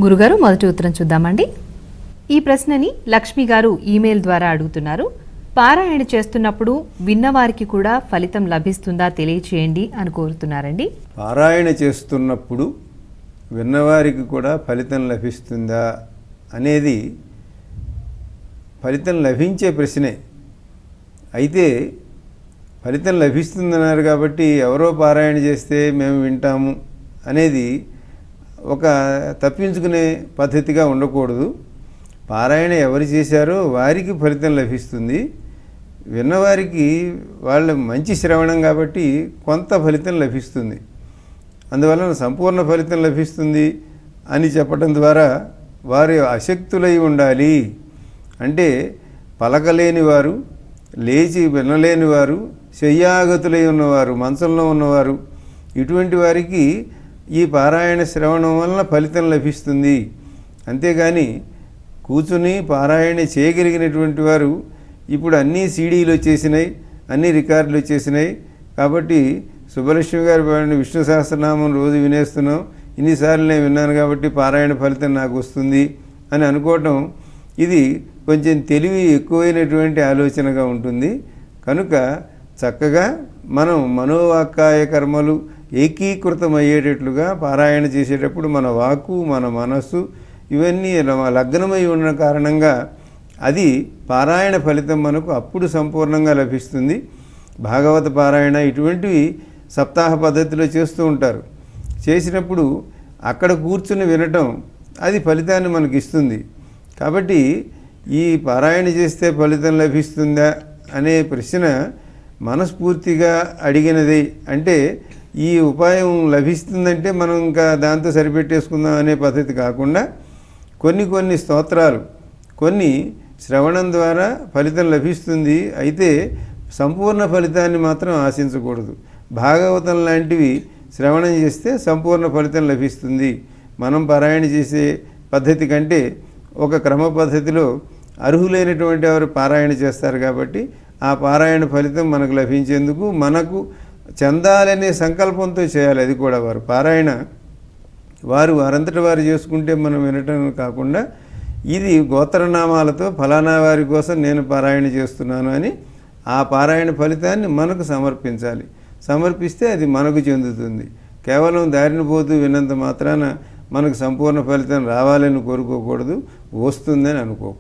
గురుగారు మొదటి ఉత్తరం చూద్దామండి. ఈ ప్రశ్నని లక్ష్మి గారు ఈమెయిల్ ద్వారా అడుగుతున్నారు. పారాయణ చేస్తున్నప్పుడు విన్నవారికి కూడా ఫలితం లభిస్తుందా తెలియచేయండి అని కోరుతున్నారండి. పారాయణ చేస్తున్నప్పుడు విన్నవారికి కూడా ఫలితం లభిస్తుందా అనేది ఫలితం లభించే ప్రశ్నే. అయితే ఫలితం లభిస్తుందన్నారు కాబట్టి ఎవరో పారాయణ చేస్తే మేము వింటాము అనేది ఒక తప్పించుకునే పద్ధతిగా ఉండకూడదు. పారాయణ ఎవరు చేశారో వారికి ఫలితం లభిస్తుంది. విన్నవారికి వాళ్ళ మంచి శ్రవణం కాబట్టి కొంత ఫలితం లభిస్తుంది. అందువలన సంపూర్ణ ఫలితం లభిస్తుంది అని చెప్పడం ద్వారా వారు అశక్తులై ఉండాలి. అంటే పలకలేని వారు, లేచి వినలేని వారు, శయ్యాగతులై ఉన్నవారు, మంచంలో ఉన్నవారు, ఇటువంటి వారికి ఈ పారాయణ శ్రవణం వలన ఫలితం లభిస్తుంది. అంతేగాని కూర్చుని పారాయణ చేయగలిగినటువంటి వారు ఇప్పుడు అన్నీ సీడీలు వచ్చేసినాయి, అన్ని రికార్డులు వచ్చేసినాయి కాబట్టి సుబ్బలక్ష్మి గారి విష్ణు సహస్రనామం రోజు వినేస్తున్నాం, ఇన్నిసార్లు నేను విన్నాను కాబట్టి పారాయణ ఫలితం నాకు వస్తుంది అని అనుకోవటం ఇది కొంచెం తెలివి ఎక్కువైనటువంటి ఆలోచనగా ఉంటుంది. కనుక చక్కగా మనం మనోవాక్కాయ కర్మలు ఏకీకృతమయ్యేటట్లుగా పారాయణ చేసేటప్పుడు మన వాక్కు, మన మనస్సు ఇవన్నీ లగ్నమై ఉన్న కారణంగా అది పారాయణ ఫలితం మనకు అప్పుడు సంపూర్ణంగా లభిస్తుంది. భాగవత పారాయణ ఇటువంటివి సప్తాహ పద్ధతిలో చేస్తూ ఉంటారు. చేసినప్పుడు అక్కడ కూర్చుని వినటం అది ఫలితాన్ని మనకి ఇస్తుంది. కాబట్టి ఈ పారాయణ చేస్తే ఫలితం లభిస్తుందా అనే ప్రశ్న మనస్ఫూర్తిగా అడిగినది. అంటే ఈ ఉపాయం లభిస్తుందంటే మనం ఇంకా దాంతో సరిపెట్టేసుకుందాం అనే పద్ధతి కాకుండా కొన్ని స్తోత్రాలు, కొన్ని శ్రవణం ద్వారా ఫలితం లభిస్తుంది. అయితే సంపూర్ణ ఫలితాన్ని మాత్రం ఆశించకూడదు. భాగవతం లాంటివి శ్రవణం చేస్తే సంపూర్ణ ఫలితం లభిస్తుంది. మనం పారాయణ చేసే పద్ధతి కంటే ఒక క్రమ పద్ధతిలో అర్హులైనటువంటి వారు పారాయణ చేస్తారు కాబట్టి ఆ పారాయణ ఫలితం మనకు లభించేందుకు మనకు చెందాలనే సంకల్పంతో చేయాలి. అది కూడా వారు పారాయణ వారంతటి వారు చేసుకుంటే మనం వినటం కాకుండా ఇది గోత్రనామాలతో ఫలానా వారి కోసం నేను పారాయణ చేస్తున్నాను అని ఆ పారాయణ ఫలితాన్ని మనకు సమర్పించాలి. సమర్పిస్తే అది మనకు చెందుతుంది. కేవలం దారిని పోతూ విన్నంత మాత్రాన మనకు సంపూర్ణ ఫలితం రావాలని కోరుకోకూడదు, వస్తుందని అనుకో.